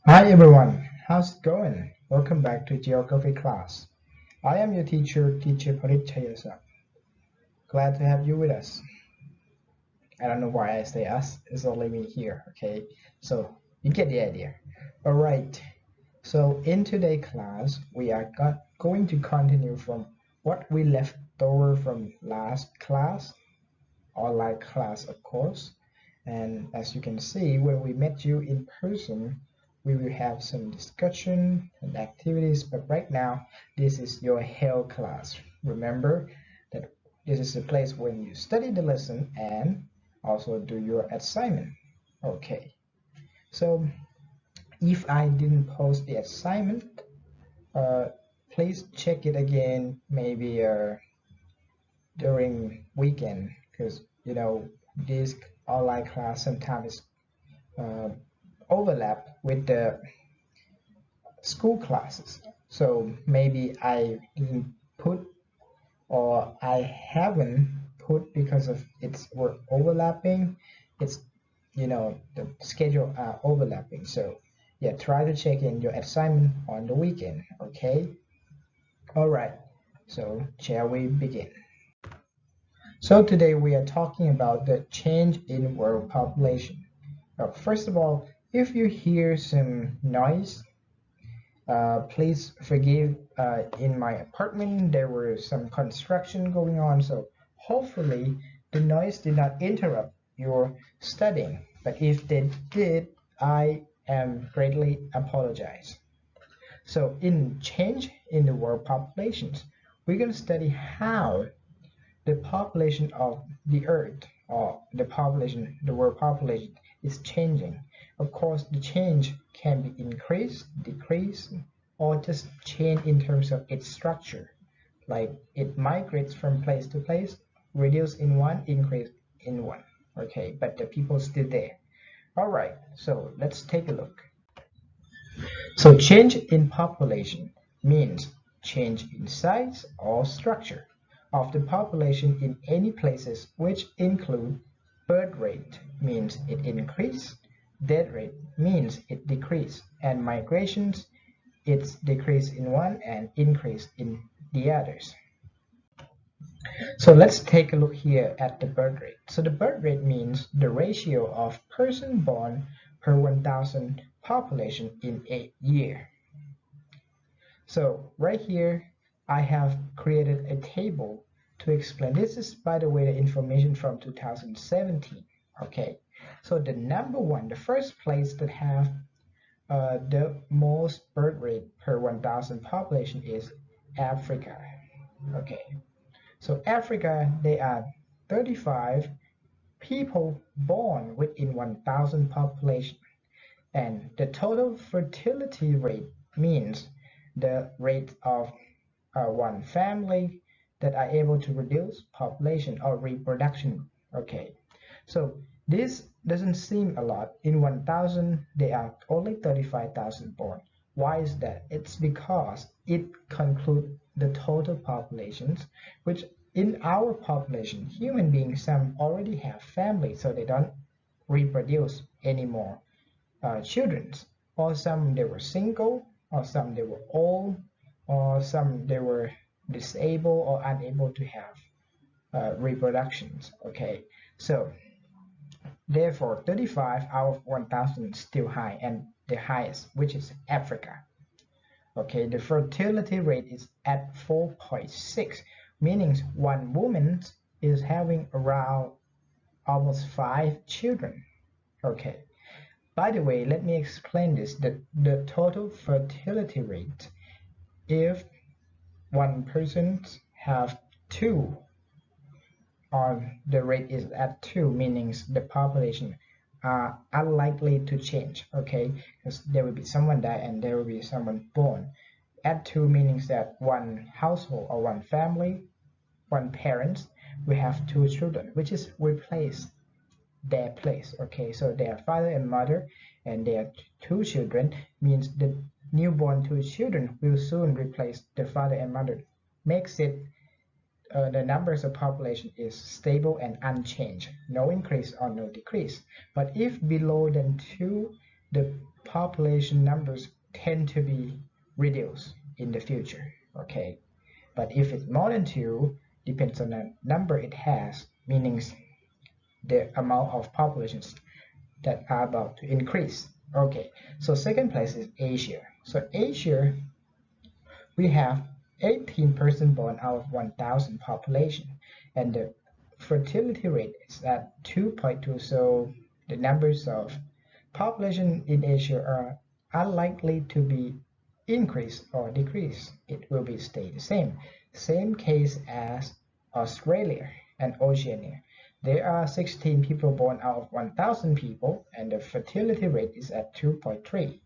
Hi everyone, how's it going? Welcome back to Geography class. I am your teacher Parit Chayasa. Glad to have you with us. I don't know why I say us, it's only me here, okay? So you get the idea. Alright, so in today's class, we are going to continue from what we left over from last class, online class of course. And as you can see, when we met you in person, we will have some discussion and activities. But right now, this is your health class. Remember that this is the place when you study the lesson and also do your assignment. Okay, so if I didn't post the assignment, uh, please check it again maybe during weekend because this online class sometimes uh, overlap with the school classes. So maybe I didn't put or I haven't put because of it's we're overlapping. It's the schedule are overlapping. So yeah, try to check in your assignment on the weekend. Okay. All right. So shall we begin? So today we are talking about the change in world population. First of all, if you hear some noise, please forgive. In my apartment, there was some construction going on, so hopefully the noise did not interrupt your studying. But if they did, I am greatly apologize. So in change in the world populations, we're going to study how the population of the earth or the world population is changing. Of course, the change can be increased, decreased, or just change in terms of its structure. Like it migrates from place to place, reduce in one, increase in one. Okay, but the people still there. All right, so let's take a look. So change in population means change in size or structure of the population in any places which include birth rate means it increased, death rate means it decreased, and migrations it's decrease in one and increase in the others. So let's take a look here at the birth rate. So the birth rate means the ratio of person born per 1,000 population in a year. So right here, I have created a table to explain. This is, by the way, the information from 2017. Okay, so the number one, the first place that have the most birth rate per 1,000 population is Africa. Okay, so Africa, they are 35 people born within 1,000 population. And the total fertility rate means the rate of one family that are able to reduce population or reproduction. Okay, so this doesn't seem a lot. In 1,000, there are only 35,000 born. Why is that? It's because it concludes the total populations, which in our population, human beings, some already have families, so they don't reproduce anymore children, or some they were single, or some they were old, or some they were disabled or unable to have reproductions. Okay, so therefore 35 out of 1,000 is still high, and the highest, which is Africa. Okay, the fertility rate is at 4.6, meaning one woman is having around almost 5 children. Okay, by the way, let me explain this. The total fertility rate, if one person have two, or the rate is at two, meaning the population are unlikely to change, okay? Because there will be someone die and there will be someone born. At two means that one household or one family, one parent, we have two children, which is replace their place. Okay, so their father and mother and their two children means the newborn two children will soon replace the father and mother. Makes it the numbers of population is stable and unchanged, no increase or no decrease. But if below than two, the population numbers tend to be reduced in the future. Okay, but if it's more than 2, depends on the number it has, meaning the amount of populations that are about to increase. Okay, so second place is Asia. So Asia, we have 18% born out of 1,000 population, and the fertility rate is at 2.2. So the numbers of population in Asia are unlikely to be increased or decreased. It will be stay the same. Same case as Australia and Oceania. There are 16 people born out of 1,000 people, and the fertility rate is at 2.3.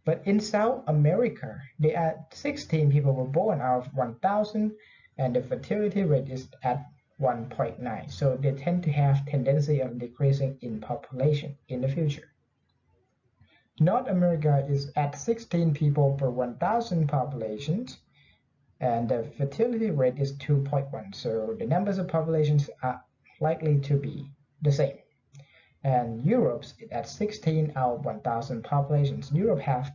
But in South America, there are 16 people were born out of 1,000, and the fertility rate is at 1.9. So they tend to have tendency of decreasing in population in the future. North America is at 16 people per 1,000 populations, and the fertility rate is 2.1. So the numbers of populations are likely to be the same. And Europe's at 16 out of 1,000 populations. Europe have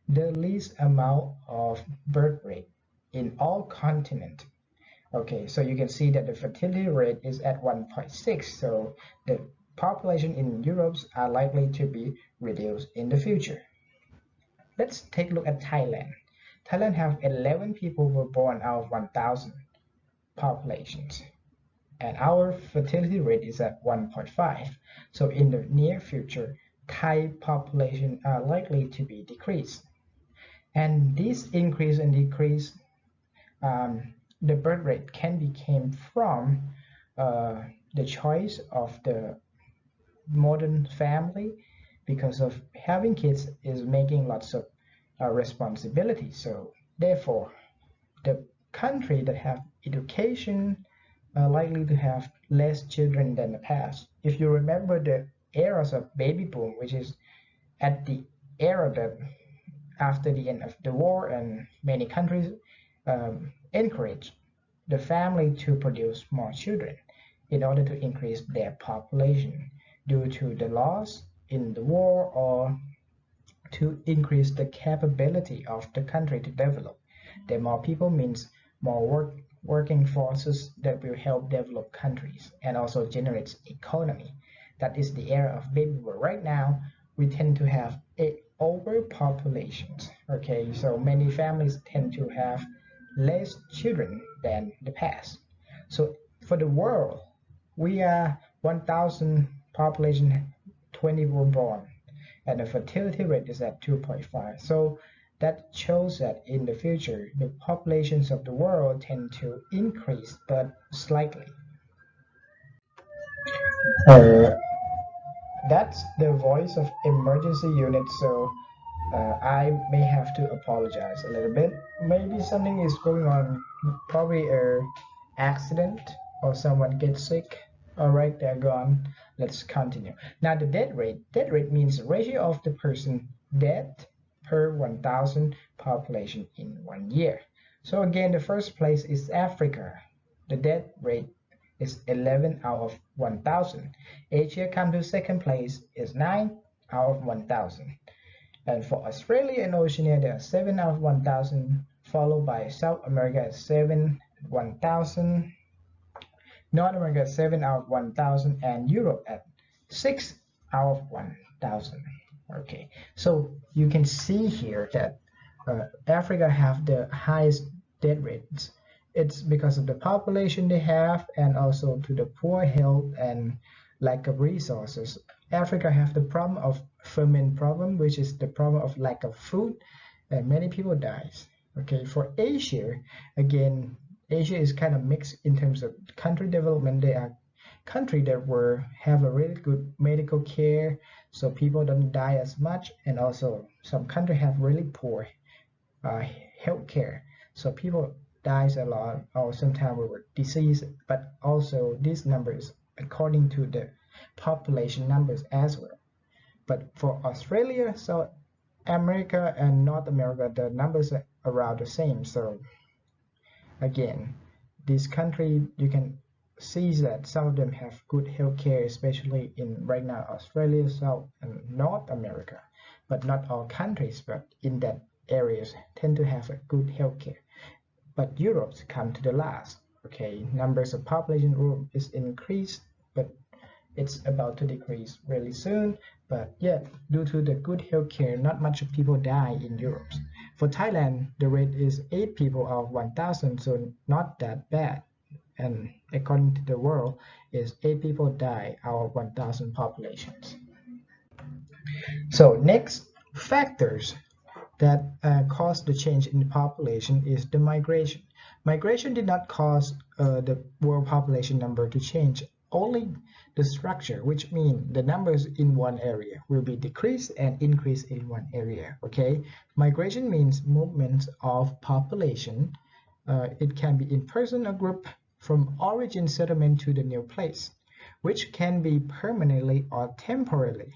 the least amount of birth rate in all continents. Okay, so you can see that the fertility rate is at 1.6. So the population in Europe are likely to be reduced in the future. Let's take a look at Thailand. Thailand have 11 people were born out of 1,000 populations, and our fertility rate is at 1.5. So in the near future, Thai population are likely to be decreased. And this increase and decrease, the birth rate can be came from the choice of the modern family, because of having kids is making lots of responsibility. So therefore, the country that have education are likely to have less children than the past. If you remember the eras of baby boom, which is at the era that after the end of the war, and many countries encourage the family to produce more children in order to increase their population due to the loss in the war, or to increase the capability of the country to develop. The more people means more working forces that will help develop countries and also generates economy. That is the era of baby boom. Right now, we tend to have a overpopulations. Okay, so many families tend to have less children than the past. So for the world, we are 1,000 population, 20 were born, and the fertility rate is at 2.5. So that shows that in the future, the populations of the world tend to increase, but slightly. Uh, that's the voice of emergency unit, so I may have to apologize a little bit. Maybe something is going on, probably a accident or someone gets sick. All right, they're gone. Let's continue. Now the death rate. Death rate means ratio of the person dead per 1,000 population in 1 year. So again, the first place is Africa. The death rate is 11 out of 1,000. Asia comes to second place is 9 out of 1,000. And for Australia and Oceania, there are 7 out of 1,000, followed by South America at 7 1,000, North America at 7 out of 1,000, and Europe at 6 out of 1,000. Okay, so you can see here that Africa have the highest death rates. It's because of the population they have, and also to the poor health and lack of resources. Africa have the problem of famine problem, which is the problem of lack of food, and many people dies. Okay, for Asia, again, Asia is kind of mixed in terms of country development. They are country that were have a really good medical care, so people don't die as much, and also some country have really poor uh, health care, so people dies a lot, or sometimes with disease. But also these numbers according to the population numbers as well. But for Australia, South America, and North America, the numbers are around the same. So again, this country, you can see that some of them have good health care, especially in right now Australia, South and North America. but not all countries, but in that areas tend to have a good healthcare. But Europe's come to the last. Okay, numbers of population room is increased, but it's about to decrease really soon. But yet, due to the good healthcare, not much people die in Europe. For Thailand, the rate is 8 people out of 1,000, so not that bad. And according to the world, is 8 people die out of 1,000 populations. So next factors that caused the change in the population is the migration. Migration did not cause the world population number to change, only the structure, which means the numbers in one area will be decreased and increase in one area. Okay, migration means movement of population. It can be in person or group from origin settlement to the new place, which can be permanently or temporarily.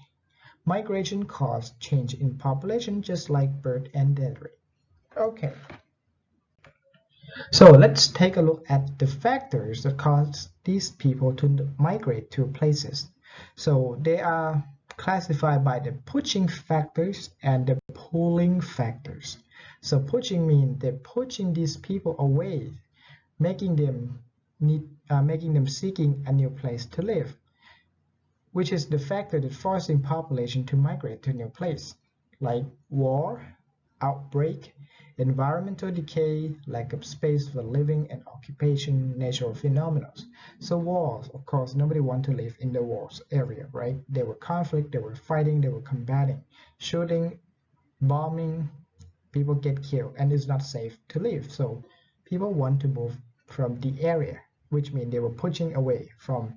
Migration caused change in population just like birth and death rate. Okay, so let's take a look at the factors that cause these people to migrate to places. So they are classified by the pushing factors and the pulling factors. So pushing means they're pushing these people away, making them seeking a new place to live, which is the factor that forcing population to migrate to a new place, like war, outbreak, environmental decay, lack of space for living and occupation, natural phenomena. So wars, of course, nobody want to live in the wars area, right? There were conflict, they were fighting, they were combating, shooting, bombing, people get killed, and it's not safe to live. So people want to move from the area, which means they were pushing away from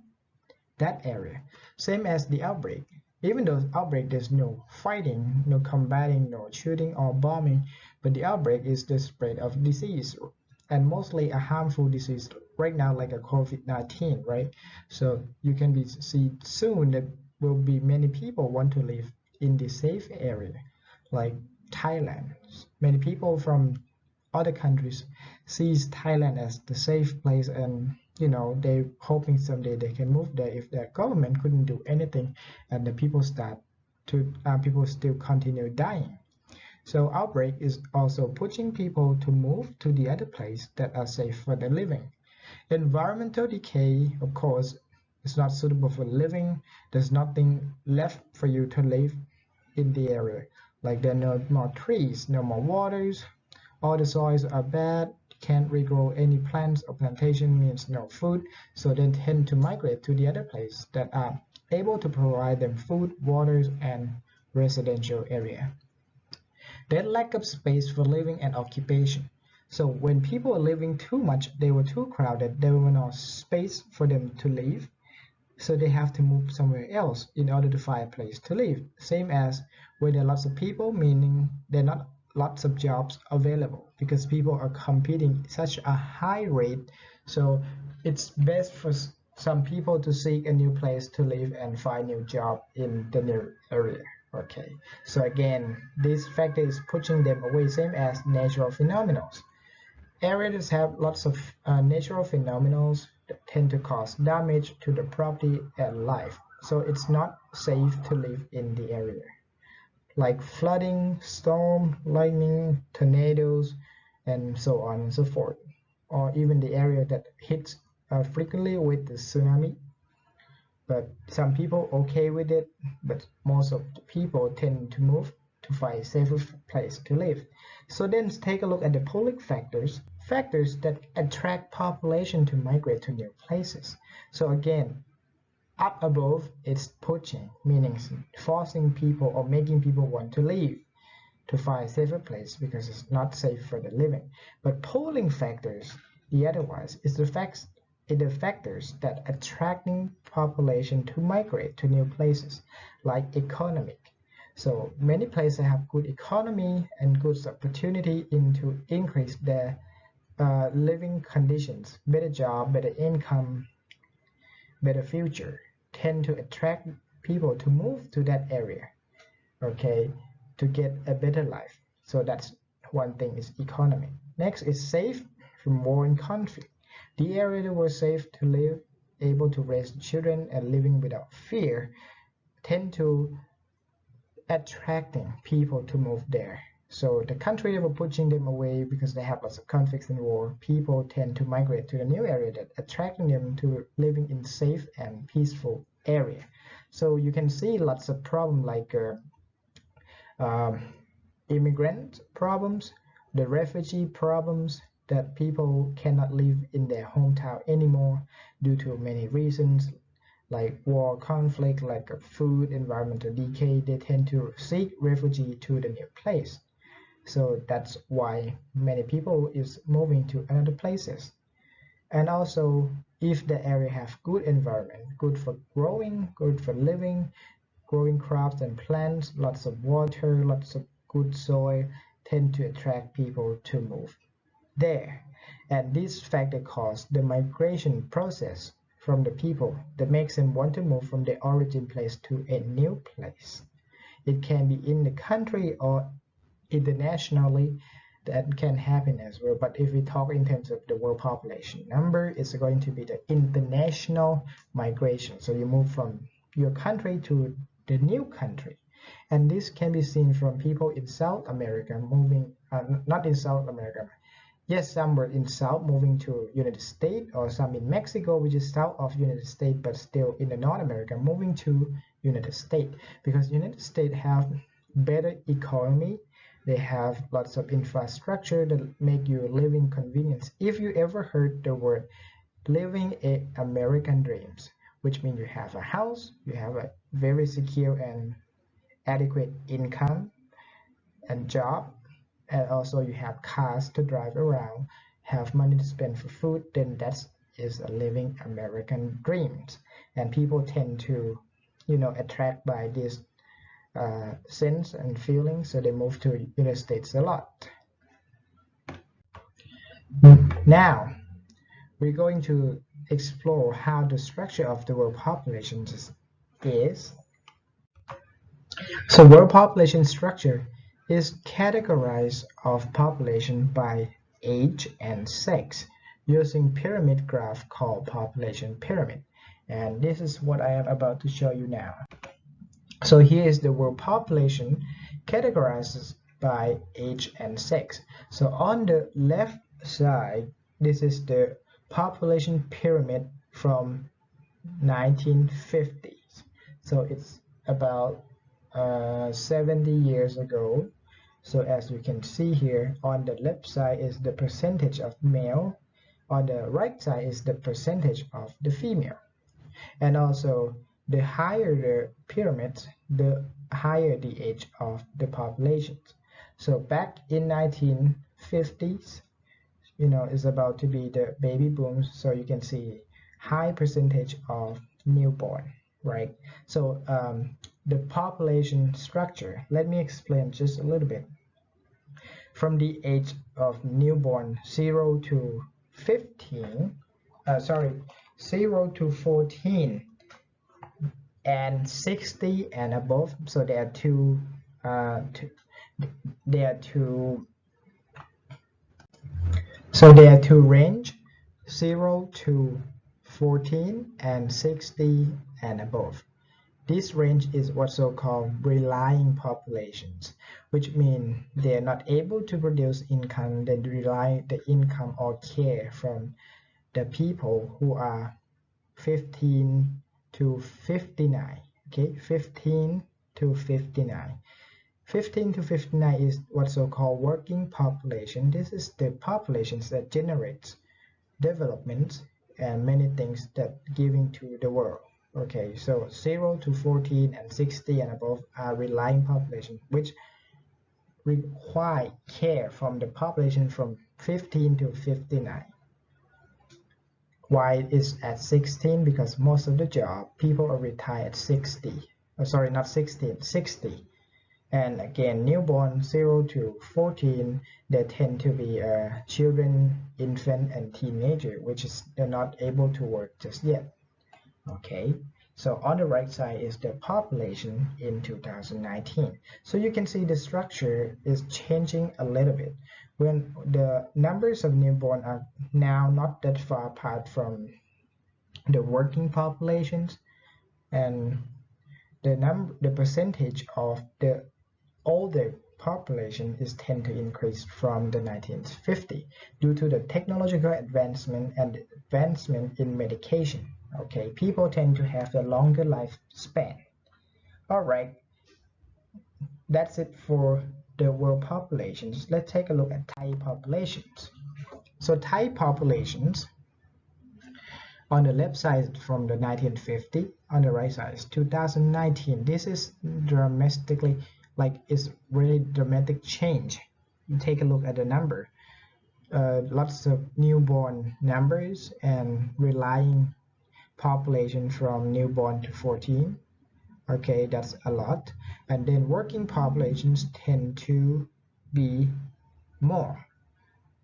that area. Same as the outbreak. Even though outbreak there's no fighting, no combating, no shooting or bombing, but the outbreak is the spread of disease and mostly a harmful disease right now like a COVID-19, right? So you can see soon that will be many people want to live in the safe area like Thailand. Many people from other countries sees Thailand as the safe place, and they're hoping someday they can move there if their government couldn't do anything and the people still continue dying. So outbreak is also pushing people to move to the other place that are safe for their living. Environmental decay, of course, is not suitable for living. There's nothing left for you to live in the area. Like there are no more trees, no more waters, all the soils are bad, can't regrow any plants or plantation means no food, so they tend to migrate to the other place that are able to provide them food, waters, and residential area. Then lack of space for living and occupation. So when people are living too much, they were too crowded, there were no space for them to live, so they have to move somewhere else in order to find a place to live. Same as when there are lots of people, meaning there are not lots of jobs available because people are competing such a high rate. So it's best for some people to seek a new place to live and find new job in the new area. Okay, so again, this factor is pushing them away, same as natural phenomena. Areas have lots of natural phenomena that tend to cause damage to the property and life, so it's not safe to live in the area, like flooding, storm, lightning, tornadoes, and so on and so forth, or even the area that hits frequently with the tsunami. But some people okay with it, but most of the people tend to move to find a safer place to live. So then let's take a look at the pulling factors, factors that attract population to migrate to new places. So again, up above it's pushing, meaning forcing people or making people want to leave to find a safer place because it's not safe for the living. But pulling factors, the otherwise, is the factors that attracting population to migrate to new places, like economic. So many places have good economy and good opportunity to increase their living conditions, better job, better income, better future, tend to attract people to move to that area, okay, to get a better life. So that's one thing is economy. Next is safe from war and conflict. The area that was safe to live, able to raise children and living without fear, tend to attracting people to move there. So the country that were pushing them away because they have lots of conflicts and war, people tend to migrate to the new area that attracting them to living in safe and peaceful area. So you can see lots of problems like um, immigrant problems, the refugee problems, that people cannot live in their hometown anymore due to many reasons like war, conflict, lack of food, environmental decay. They tend to seek refugee to the new place. So that's why many people is moving to other places. And also, if the area have good environment, good for growing, good for living, growing crops and plants, lots of water, lots of good soil, tend to attract people to move there. And this factor cause the migration process from the people that makes them want to move from their origin place to a new place. It can be in the country or internationally, that can happen as well. But if we talk in terms of the world population number, it's going to be the international migration. So you move from your country to the new country. And this can be seen from people in South America moving, not in South America. Yes, some were in South moving to United States, or some in Mexico, which is south of United States, but still in the North America, moving to United States because United States have better economy. They have lots of infrastructure that make you living convenience. If you ever heard the word living a American dreams, which means you have a house, you have a very secure and adequate income and job, and also you have cars to drive around, have money to spend for food, then that is a living American dreams. And people tend to, attract by this sense and feeling, so they move to United States a lot. Now, we're going to explore how the structure of the world population is. So world population structure is categorized of population by age and sex using pyramid graph called population pyramid. And this is what I am about to show you now. So here is the world population categorized by age and sex. So on the left side, this is the population pyramid from 1950s. So it's about 70 years ago. So as you can see here, on the left side is the percentage of male, on the right side is the percentage of the female. And also, the higher the pyramids, the higher the age of the population. So back in 1950s, is about to be the baby booms. So you can see high percentage of newborn, right? So the population structure, let me explain just a little bit. From the age of newborn 0 to 15, 0 to 14 and 60 and above. So there are two range, 0 to 14 and 60 and above. This range is also called relying populations, which means they are not able to produce income. They rely the income or care from the people who are 15 to 59. Okay, 15 to 59. 15 to 59 is what's so-called working population. This is the populations that generates development and many things that giving to the world. Okay, so 0 to 14 and 60 and above are relying population, which require care from the population from 15 to 59. Why is at 16? Because most of the job people are retired at 60. Oh, sorry, not 16, 60. And again, newborn 0 to 14, they tend to be children, infant, and teenager, which is they're not able to work just yet. Okay, so on the right side is the population in 2019. So you can see the structure is changing a little bit. When the numbers of newborn are now not that far apart from the working populations, and the percentage of the older population is tend to increase from the 1950 due to the technological advancement and advancement in medication. Okay, people tend to have a longer lifespan. All right, that's it for the world populations. Let's take a look at Thai populations. So Thai populations on the left side from the 1950, on the right side is 2019. This is dramatically, like, it's really dramatic change. You take a look at the number. Lots of newborn numbers and relying population from newborn to 14. Okay, that's a lot. And then working populations tend to be more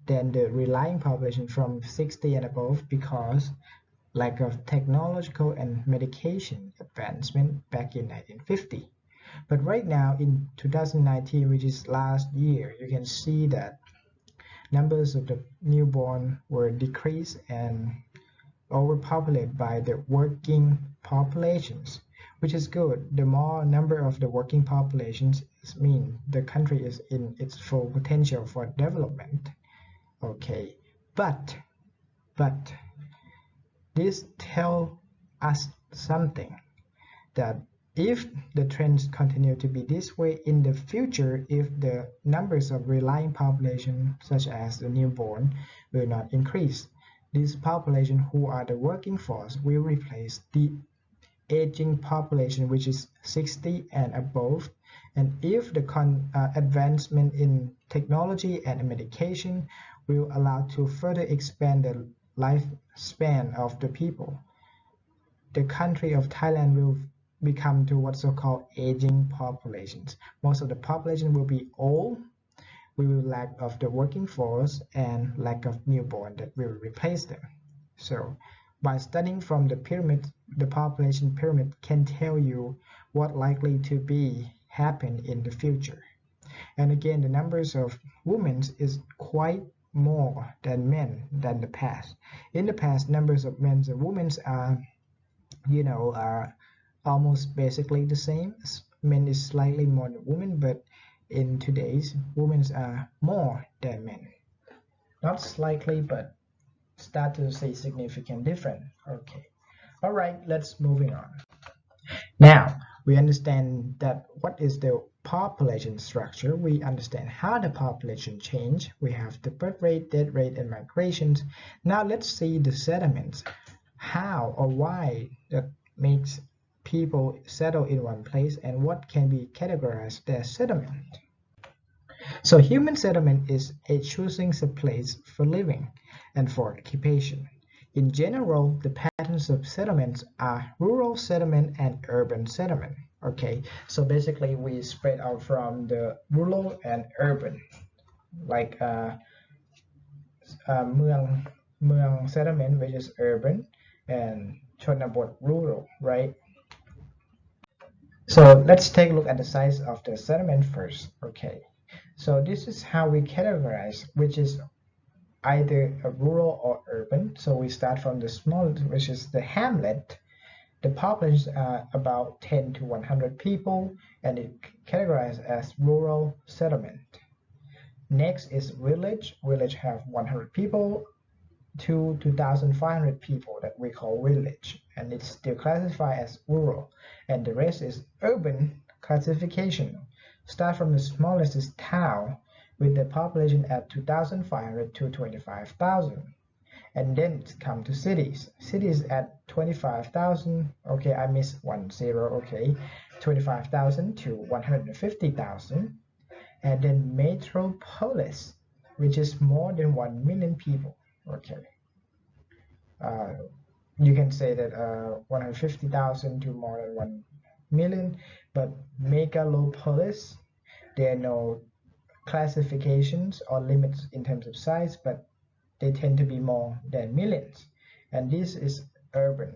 than the relying population from 60 and above because lack of technological and medication advancement back in 1950. But right now in 2019, which is last year, you can see that numbers of the newborn were decreased and overpopulated by the working populations, which is good. The more number of the working populations mean the country is in its full potential for development. Okay, but this tells us something, that if the trends continue to be this way in the future, if the numbers of relying population such as the newborn will not increase, this population who are the working force will replace the aging population, which is 60 and above. And if the advancement in technology and medication will allow to further expand the lifespan of the people, the country of Thailand will become to what's so-called aging populations. Most of the population will be old. We will lack of the working force and lack of newborn that will replace them. So by studying from the pyramid, the population pyramid can tell you what likely to be happen in the future. And again, the numbers of women is quite more than men than the past. In the past, numbers of men and women are, are almost basically the same. Men is slightly more than women, but in today's, women are more than men. Not slightly, but start to see significant difference. Okay. All right, let's moving on. Now, we understand that what is the population structure. We understand how the population change. We have the birth rate, death rate, and migrations. Now let's see the settlements. How or why that makes people settle in one place and what can be categorized as settlement. So human settlement is a choosing a place for living and for occupation. In general, the patterns of settlements are rural settlement and urban settlement. Okay, so basically we spread out from the rural and urban, like มือง settlement, which is urban, and chonabot rural, right? So let's take a look at the size of the settlement first. Okay, so this is how we categorize, which is either a rural or urban. So we start from the smallest, which is the hamlet. The population are about 10 to 100 people, and it categorized as rural settlement. Next is village. Village have 100 people to 2,500 people that we call village, and it's still classified as rural. And the rest is urban classification. Start from the smallest is town, with the population at 2,500 to 25,000. And then come to cities. Cities at 25,000. Okay, I missed 10. Okay, 25,000 to 150,000. And then metropolis, which is more than 1 million people. Okay, you can say that 150,000 to more than 1 million, but megalopolis, there are no classifications or limits in terms of size, but they tend to be more than millions. And this is urban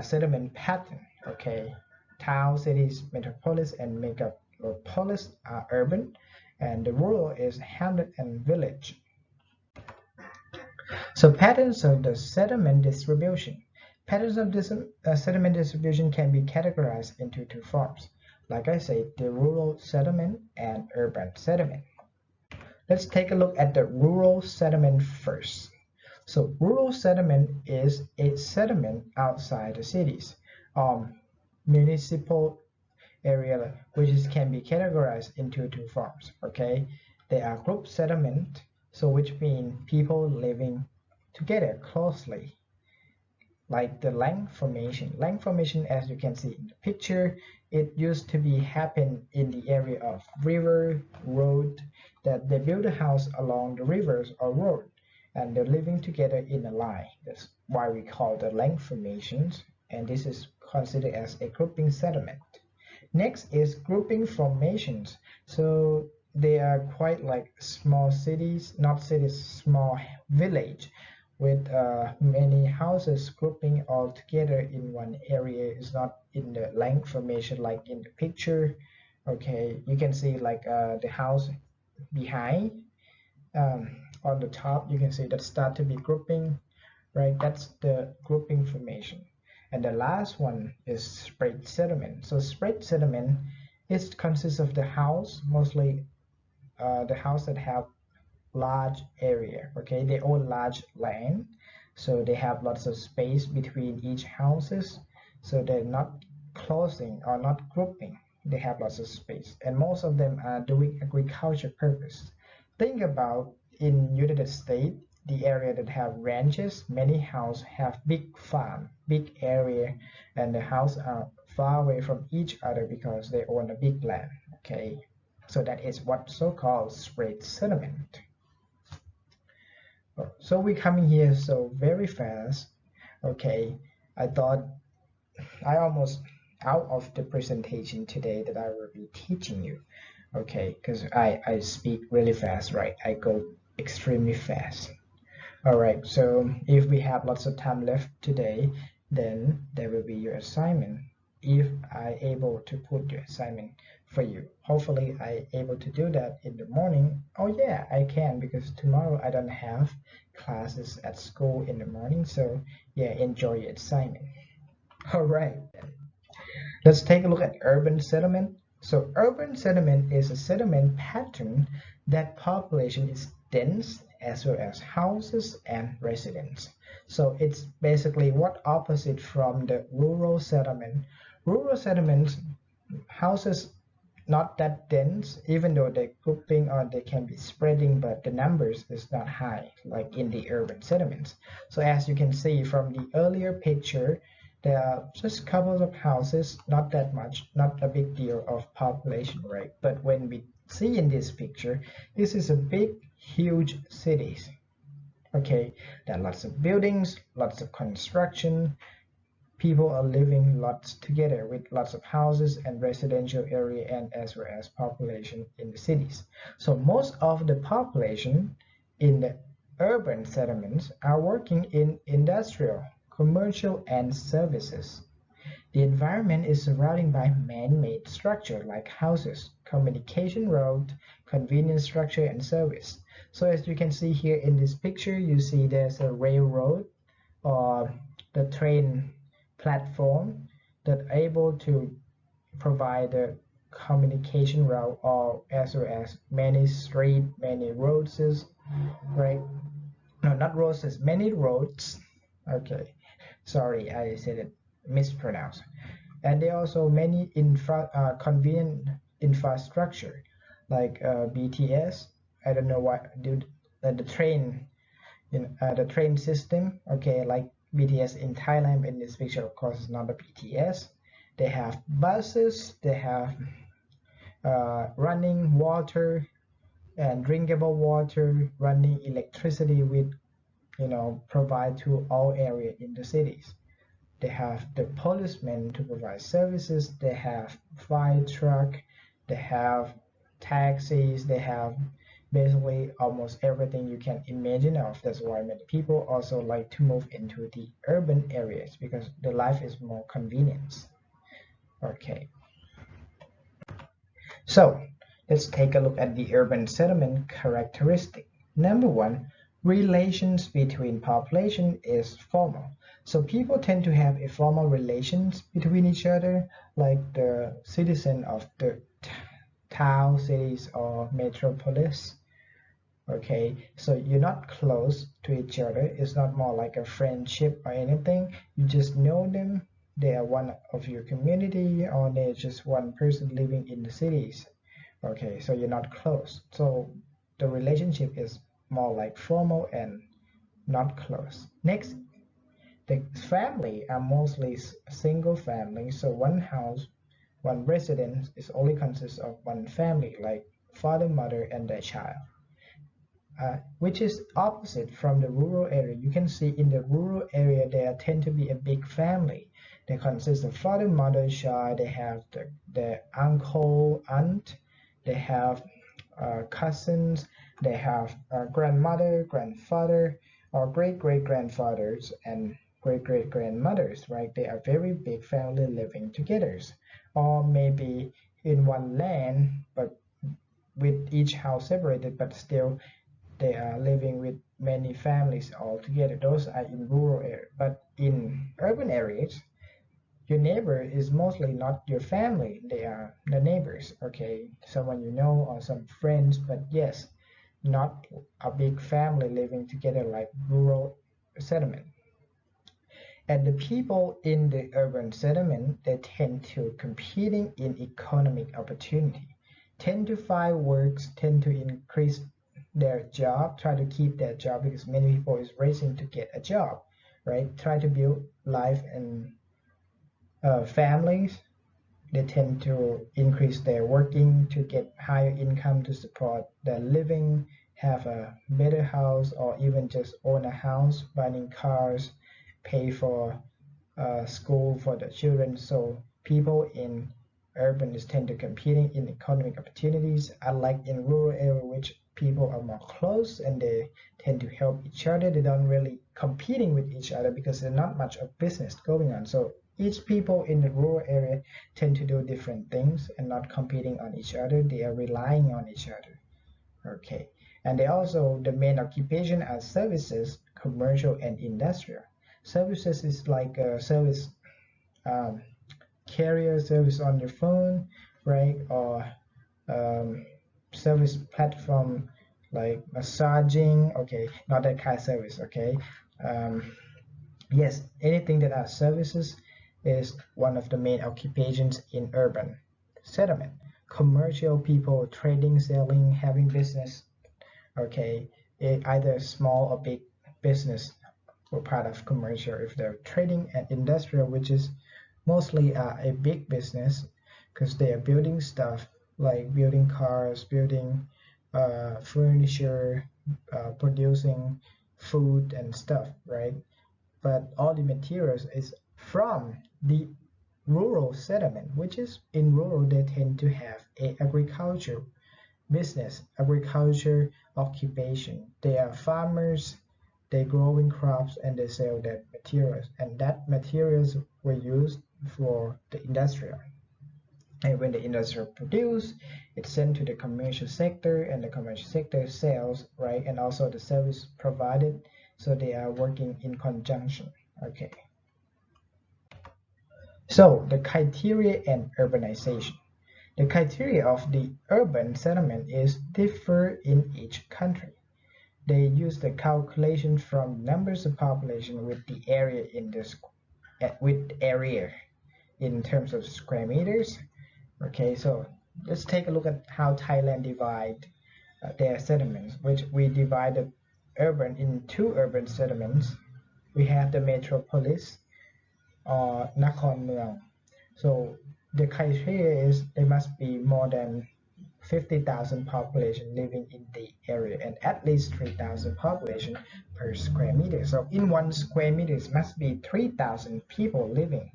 settlement pattern. Okay, town, cities, metropolis, and megalopolis are urban, and the rural is hamlet and village. So patterns of the settlement distribution. Patterns of this sediment distribution can be categorized into two forms. Like I said, the rural sediment and urban sediment. Let's take a look at the rural sediment first. So rural sediment is a sediment outside the cities, municipal area, which can be categorized into two forms. Okay, they are group sediment, so which means people living together closely, like the land formation. Land formation, as you can see in the picture, it used to be happen in the area of river, road, that they build a house along the rivers or road, and they're living together in a line. That's why we call the land formations, and this is considered as a grouping settlement. Next is grouping formations. So they are quite like small cities, not cities, small village with many houses grouping all together in one area. Is not in the land formation like in the picture. Okay, you can see like the house behind, on the top you can see that start to be grouping, right? That's the grouping formation. And the last one is spread settlement. So spread settlement is consists of the house, mostly the house that have large area. Okay, they own large land, so they have lots of space between each houses, so they're not closing or not grouping. They have lots of space, and most of them are doing agriculture purpose. Think about in United States, the area that have ranches, many houses have big farm, big area, and the houses are far away from each other because they own a big land. Okay, so that is what so-called spread settlement. So we're coming here so very fast. Okay, I thought I almost out of the presentation today that I will be teaching you. Okay, because I speak really fast, right? I go extremely fast. All right, so if we have lots of time left today, then there will be your assignment. If I able to put your assignment for you, hopefully I able to do that in the morning. Oh yeah, I can because tomorrow I don't have classes at school in the morning. So yeah, enjoy your assignment. All right, let's take a look at urban settlement. So urban settlement is a settlement pattern that population is dense as well as houses and residents. So it's basically what opposite from the rural settlement. Rural settlements, houses not that dense, even though they're grouping or they can be spreading, but the numbers is not high like in the urban settlements. So as you can see from the earlier picture, there are just couple of houses, not that much, not a big deal of population, right? But when we see in this picture, this is a big, huge cities. Okay, there are lots of buildings, lots of construction, people are living lots together with lots of houses and residential area and as well as population in the cities. So most of the population in the urban settlements are working in industrial, commercial and services. The environment is surrounded by man-made structure like houses, communication road, convenience structure and service. So as you can see here in this picture, you see there's a railroad or the train platform that able to provide the communication route or as well as many street, many roads, right? No, not roads, many roads. Okay, sorry, I said it mispronounced. And there are also many convenient infrastructure like BTS. I don't know what do the train in the train system. Okay, like BTS in Thailand. In this picture, of course, is not a BTS. They have buses. They have running water and drinkable water, running electricity with provide to all area in the cities. They have the policemen to provide services. They have fire truck. They have taxis. They have basically almost everything you can imagine of. That's why many people also like to move into the urban areas because the life is more convenient. Okay, so let's take a look at the urban settlement characteristic. Number one, relations between population is formal. So people tend to have a formal relations between each other, like the citizen of the town, cities, or metropolis. Okay, so you're not close to each other. It's not more like a friendship or anything. You just know them. They are one of your community, or they're just one person living in the cities. Okay, so you're not close. So the relationship is more like formal and not close. Next, the family are mostly single family. So one house, one residence is only consists of one family, like father, mother, and their child. Which is opposite from the rural area. You can see in the rural area there tend to be a big family. They consist of father, mother, child. They have the uncle, aunt. They have cousins. They have grandmother, grandfather, or great great grandfathers and great great grandmothers. Right? They are very big family living together, or maybe in one land, but with each house separated, but still they are living with many families all together. Those are in rural areas. But in urban areas, your neighbor is mostly not your family. They are the neighbors, okay? Someone you know or some friends, but yes, not a big family living together like rural settlement. And the people in the urban settlement, they tend to competing in economic opportunity, tend to find works, tend to increase their job, try to keep their job because many people is racing to get a job, right? Try to build life and families. They tend to increase their working to get higher income to support their living, have a better house, or even just own a house, buying cars, pay for school for the children. So people in urban is tend to competing in economic opportunities, unlike in rural area, which people are more close and they tend to help each other. They don't really competing with each other because there's not much of business going on. So each people in the rural area tend to do different things and not competing on each other. They are relying on each other. Okay. And they also, the main occupation are services, commercial and industrial. Services is like a service um, carrier service on your phone, right? Or um, service platform like massaging. Okay, not that kind of service. Okay. Um, yes, anything that are services is one of the main occupations in urban settlement. Commercial people trading, selling, having business. Okay, either small or big business were part of commercial. If they're trading and industrial, which is mostly a big business because they are building stuff like building cars, building furniture, producing food and stuff, right? But all the materials is from the rural settlement, which is in rural they tend to have a agriculture business, agriculture occupation. They are farmers, they growing crops and they sell that materials. And that materials were used for the industrial. And when the industrial produce, it's sent to the commercial sector and the commercial sector sells, right? And also the service provided. So they are working in conjunction. Okay. So the criteria and urbanization. The criteria of the urban settlement is differ in each country. They use the calculation from numbers of population with the area in this with area in terms of square meters. Okay, so let's take a look at how Thailand divide their settlements, which we divided urban in two urban settlements. We have the metropolis or Nakhon Mueang. So the criteria is they must be more than 50,000 population living in the area and at least 3,000 population per square meter. So in 1 square meter must be 3,000 people living.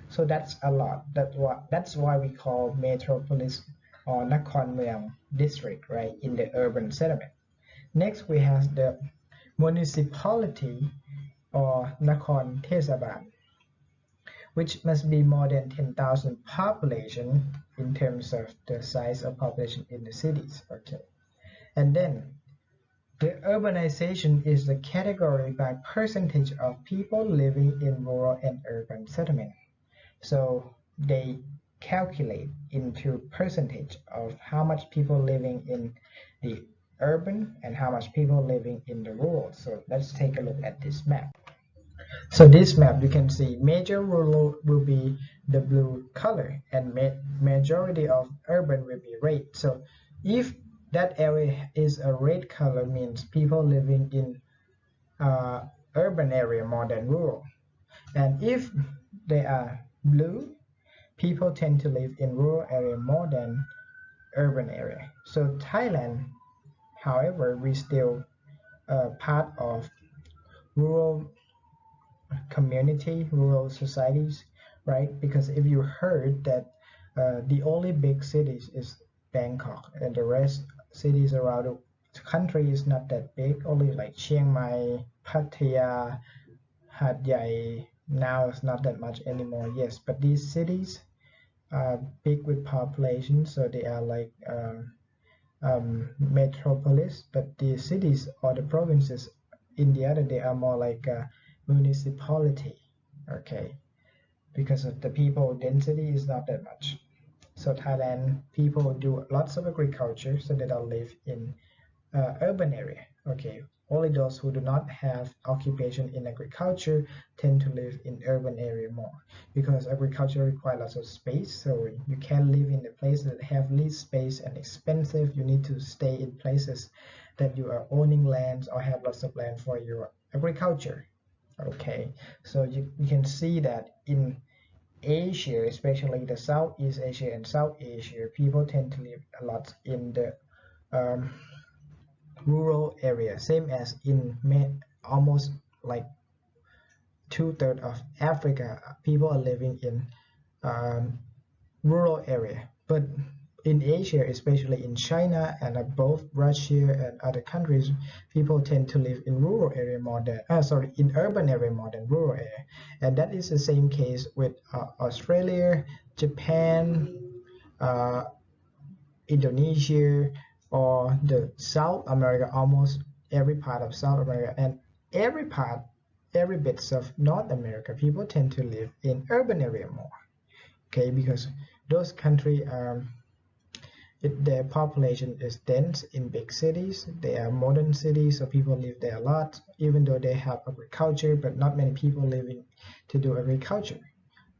So that's a lot. That's why we call metropolis or Nakhon Mueang district, right, in the urban settlement. Next we have the municipality or Nakhon Thesaban, which must be more than 10,000 population in terms of the size of population in the cities. Okay, and then The urbanization is the category by percentage of people living in rural and urban settlement. So they calculate into percentage of how much people living in the urban and how much people living in the rural. So let's take a look at this map. So this map, you can see major rural will be the blue color and majority of urban will be red. So if that area is a red color means people living in urban area more than rural. And if they are blue, people tend to live in rural area more than urban area. So Thailand, however, we still part of rural community, rural societies, right? Because if you heard that the only big cities is Bangkok and the rest cities around the country is not that big, only like Chiang Mai, Pattaya, Hat Yai, now it's not that much anymore, yes, but these cities are big with population, so they are like metropolis, but the cities or the provinces in the other they are more like a municipality, okay, because of the people density is not that much. So Thailand people do lots of agriculture, so they don't live in urban area. Okay, only those who do not have occupation in agriculture tend to live in urban area more because agriculture requires lots of space. So you can live in the places that have least space and expensive. You need to stay in places that you are owning lands or have lots of land for your agriculture. Okay, so you can see that in Asia, especially the Southeast Asia and South Asia, people tend to live a lot in the um, rural area, same as in almost like two-thirds of Africa, people are living in um, rural area. But in Asia, especially in China and both Russia and other countries, people tend to live in rural area more than, in urban area more than rural area. And that is the same case with Australia, Japan, uh, Indonesia, or the South America, almost every part of South America, and every part, every bits of North America, people tend to live in urban area more. Okay, because those countries their population is dense in big cities. They are modern cities, so people live there a lot. Even though they have agriculture, but not many people living to do agriculture.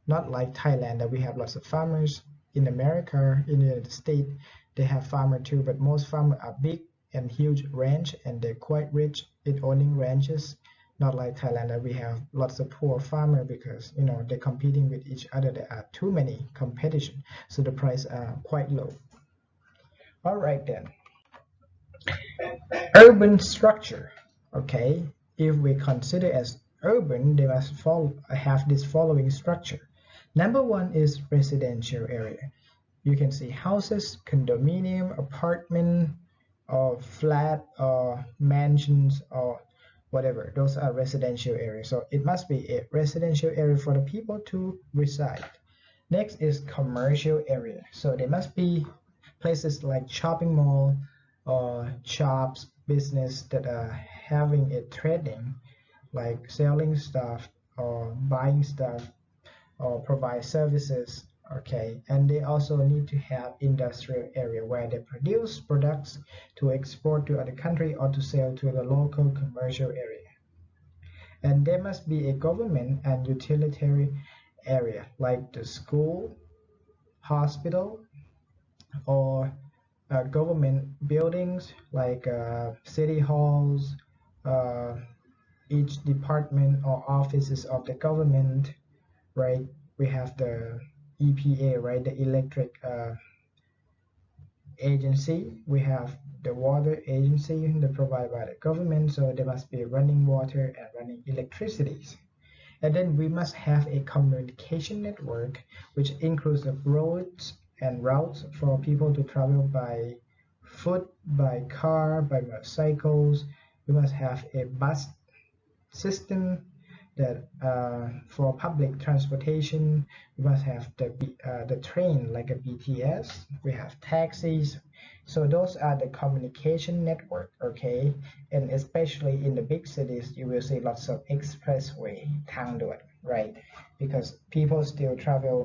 Not like Thailand that we have lots of farmers. In America, in the United States, they have farmers too, but most farmers are big and huge ranch and they're quite rich in owning ranches. Not like Thailand that we have lots of poor farmers because they're competing with each other. There are too many competition, so the price are quite low. All right then, urban structure. Okay, if we consider as urban, they must have this following structure. Number one is residential area. You can see houses, condominium, apartment, or flat, or mansions, or whatever. Those are residential areas. So it must be a residential area for the people to reside. Next is commercial area. So there must be places like shopping mall or shops, business that are having a trading, like selling stuff or buying stuff or provide services. Okay, and they also need to have industrial area where they produce products to export to other country or to sell to the local commercial area. And there must be a government and utilitarian area like the school, hospital, or government buildings like city halls, uh, each department or offices of the government, right? We have the EPA, right? The electric agency. We have the water agency that provided by the government. So there must be running water and running electricities. And then we must have a communication network, which includes the roads and routes for people to travel by foot, by car, by motorcycles. We must have a bus system that for public transportation. We must have the train like a BTS. We have taxis. So those are the communication network, okay? And especially in the big cities, you will see lots of expressway, ทางด่วน, right? Because people still travel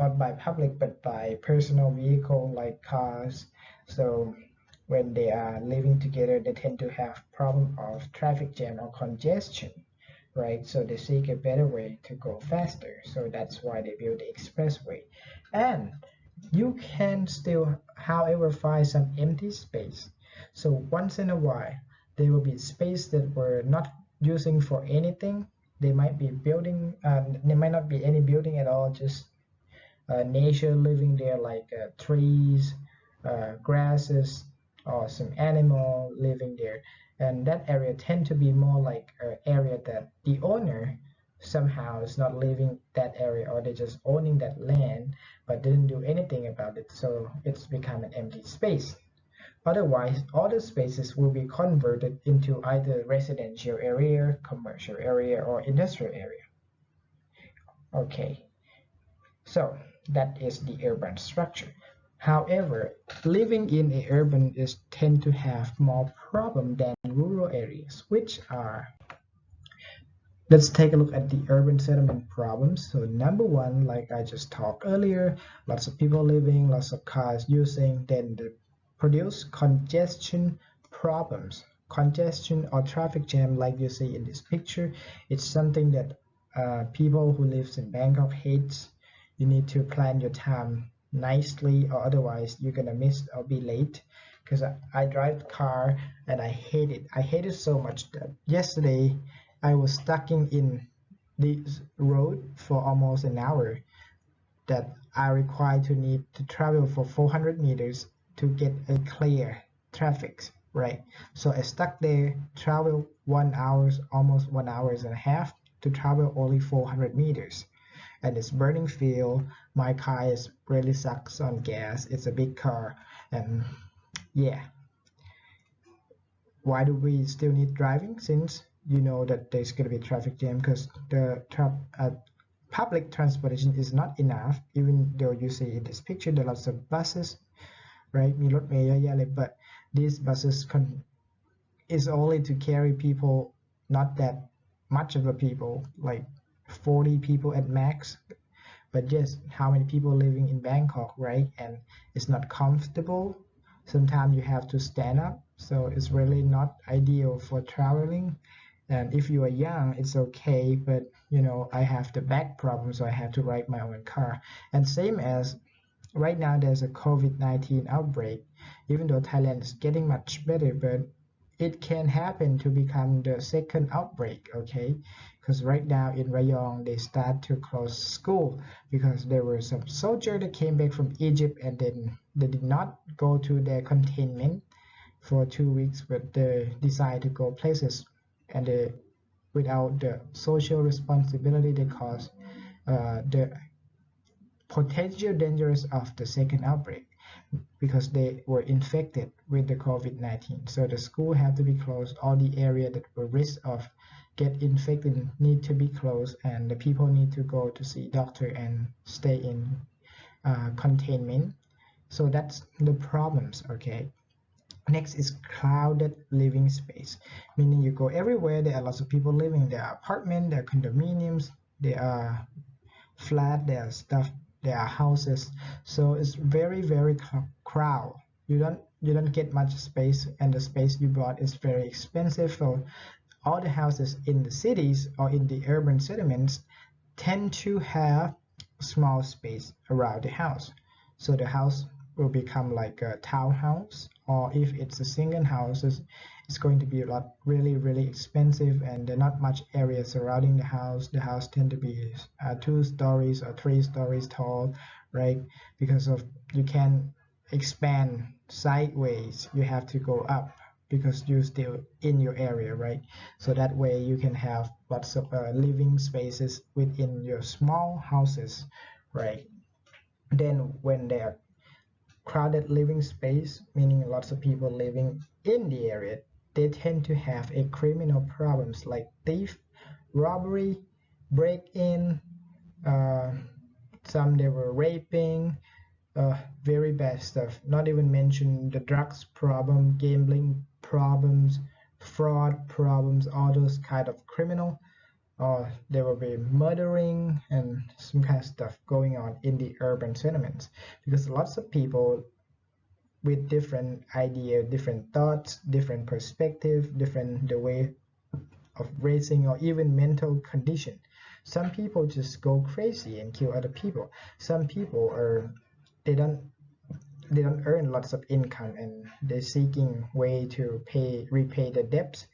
not by public but by personal vehicle like cars. So when they are living together, they tend to have problem of traffic jam or congestion, right? So they seek a better way to go faster. So that's why they build the expressway. And you can still, however, find some empty space. So once in a while, there will be space that we're not using for anything. They might be building, there might not be any building at all, just nature living there, like trees, grasses, or some animal living there. And that area tend to be more like an area that the owner somehow is not living that area, or they're just owning that land but didn't do anything about it, so it's become an empty space. Otherwise, other spaces will be converted into either residential area, commercial area, or industrial area. Okay, so that is the urban structure. However, living in a urban is tend to have more problem than rural areas, which are, let's take a look at the urban settlement problems. So number one, like I just talked earlier, lots of people living, lots of cars using, then they produce congestion problems. Congestion or traffic jam, like you see in this picture, it's something that people who lives in Bangkok hates. You need to plan your time nicely, or otherwise you're gonna miss or be late. Because I drive car and I hate it. I hate it so much that yesterday I was stuck in this road for almost an hour, that I required to need to travel for 400 meters to get a clear traffic, right? So I stuck there, travel 1 hour, almost 1 hours and a half to travel only 400 meters. And it's burning fuel. My car is really sucks on gas. It's a big car, and yeah. Why do we still need driving, since you know that there's going to be traffic jam? Because the public transportation is not enough, even though you see in this picture there are lots of buses, right? มีรถเมล์เยอะแยะเลย but these buses is only to carry people, not that much of a people, like 40 people at max. But yes, how many people living in Bangkok, right? And it's not comfortable. Sometimes you have to stand up, so it's really not ideal for traveling. And if you are young, it's okay, but you know, I have the back problem, so I have to ride my own car. And same as right now, there's a COVID-19 outbreak. Even though Thailand is getting much better, but it can happen to become the second outbreak, okay? Because right now in Rayong, they start to close school because there were some soldiers that came back from Egypt, and then they did not go to their containment for 2 weeks, but they decided to go places, and they, without the social responsibility, they caused the potential dangers of the second outbreak, because they were infected with the COVID-19. So the school had to be closed. All the area that were risk of get infected need to be closed, and the people need to go to see doctor and stay in containment. So that's the problems, okay? Next is crowded living space, meaning you go everywhere, there are lots of people living. There are apartments, there are condominiums, there are flat, there are stuff, there are houses. So it's very crowded. You don't get much space, and the space you bought is very expensive. So all the houses in the cities or in the urban settlements tend to have small space around the house. So the house will become like a townhouse, or if it's a single house, it's going to be a lot really expensive, and there not much area surrounding the house. The house tend to be 2 stories or 3 stories tall, right? Because of you can expand sideways, you have to go up because you're still in your area, right? So that way you can have lots of living spaces within your small houses, right? Then when there are crowded living space, meaning lots of people living in the area, they tend to have a criminal problems like thief, robbery, break-in, some they were raping, very bad stuff. Not even mention the drugs problem, gambling problems, fraud problems, all those kind of criminal. There will be murdering and some kind of stuff going on in the urban settlements because lots of people with different idea, different thoughts, different perspective, different the way of raising or even mental condition. Some people just go crazy and kill other people. Some people are they don't they don't earn lots of income and they're seeking way to repay the debts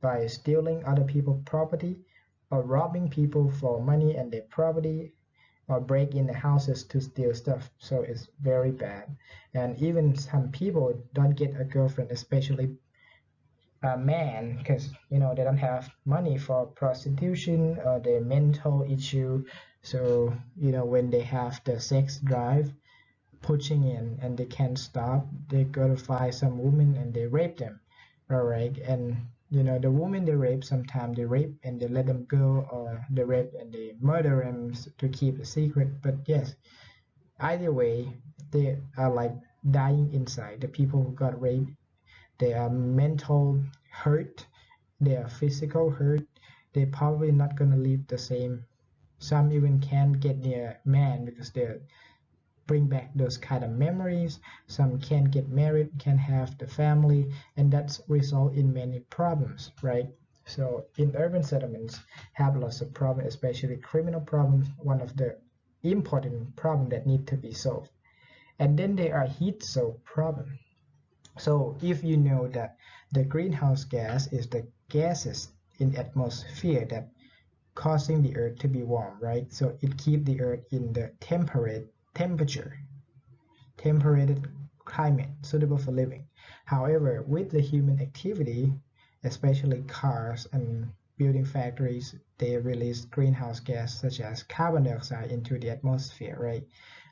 by stealing other people's property or robbing people for money and their property or break in the houses to steal stuff. So it's very bad. And even some people don't get a girlfriend, especially a man, because they don't have money for prostitution or their mental issue. So when they have the sex drive pushing in and they can't stop, they go to find some woman and they rape them. All right, and the woman they rape, sometimes they rape and they let them go, or they rape and they murder them to keep a secret. But yes, either way, they are like dying inside. The people who got raped, they are mental hurt, they are physical hurt. They're probably not gonna live the same. Some even can't get near man because they're bring back those kind of memories. Some can't get married, can't have the family, and that's result in many problems, right? So in urban settlements have lots of problems, especially criminal problems, one of the important problem that need to be solved. And then there are heat soak problem. So if you know that the greenhouse gas is the gases in the atmosphere that causing the earth to be warm, right? So it keep the earth in the temperated climate suitable for living. However, with the human activity, especially cars and building factories, they release greenhouse gas such as carbon dioxide into the atmosphere, right?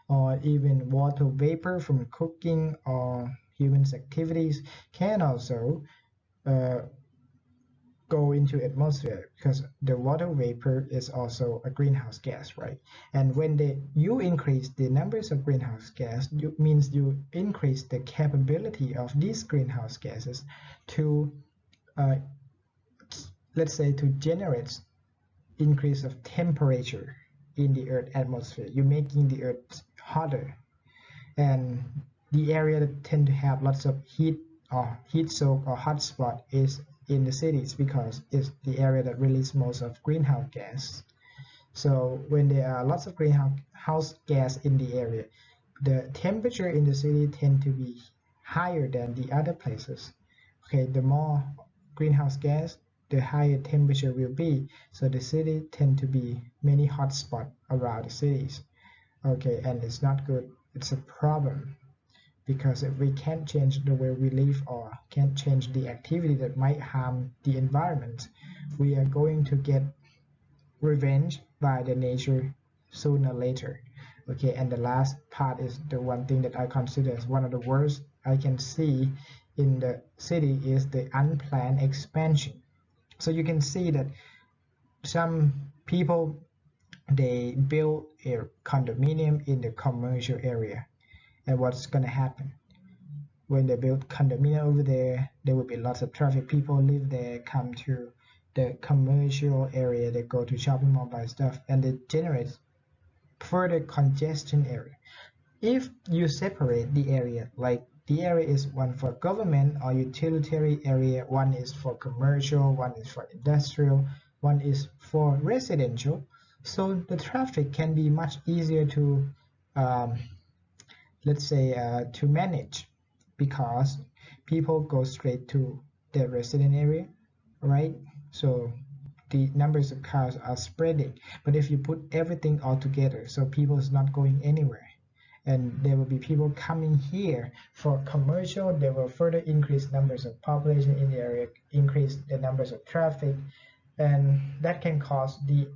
Or even water vapor from cooking or human activities can also uh, go into atmosphere because the water vapor is also a greenhouse gas, right? And when you increase the numbers of greenhouse gas, means you increase the capability of these greenhouse gases to, uh, let's say, to generate increase of temperature in the Earth atmosphere. You're making the Earth hotter, and the area that tend to have lots of heat or heat soak or hot spot is in the cities because it's the area that releases most of greenhouse gas. So when there are lots of greenhouse gas in the area, the temperature in the city tend to be higher than the other places. Okay, the more greenhouse gas, the higher temperature will be. So the city tend to be many hot spots around the cities. Okay, and it's not good. It's a problem because if we can't change the way we live or can't change the activity that might harm the environment, we are going to get revenge by the nature sooner or later. Okay, and the last part is the one thing that I consider as one of the worst I can see in the city is the unplanned expansion. So you can see that some people they build a condominium in the commercial area, and what's going to happen when they build condominium over there? There will be lots of traffic. People live there, come to the commercial area, they go to shopping mall, buy stuff, and it generates further congestion area. If you separate the area, like the area is one for government or utilitarian area, one is for commercial, one is for industrial, one is for residential, so the traffic can be much easier to um, let's say to manage because people go straight to the resident area, right? So the numbers of cars are spreading. But if you put everything all together, so people is not going anywhere, and there will be people coming here for commercial, they will further increase numbers of population in the area, increase the numbers of traffic, and that can cause the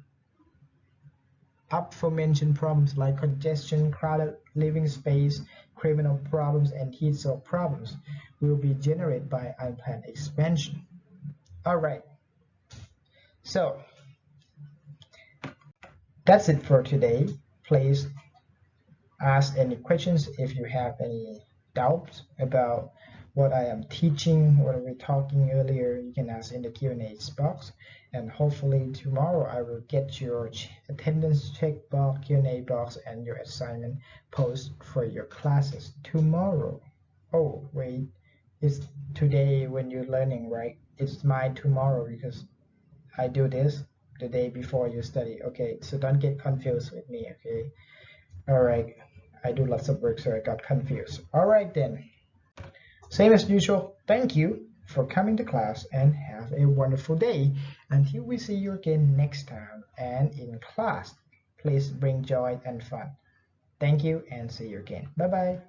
aforementioned problems like congestion, crowded living space, criminal problems, and heat soak problems will be generated by unplanned expansion. All right, so that's it for today. Please ask any questions if you have any doubts about what I am teaching, what we were talking earlier. You can ask in the Q&A box, and hopefully tomorrow I will get your attendance check box, Q&A box, and your assignment post for your classes tomorrow. Oh wait, it's today when you're learning, right? It's my tomorrow because I do this the day before you study. Okay, so don't get confused with me. Okay, all right. I do lots of work, so I got confused. All right then. Same as usual. Thank you for coming to class and have a wonderful day. Until we see you again next time and in class, please bring joy and fun. Thank you and see you again. Bye bye.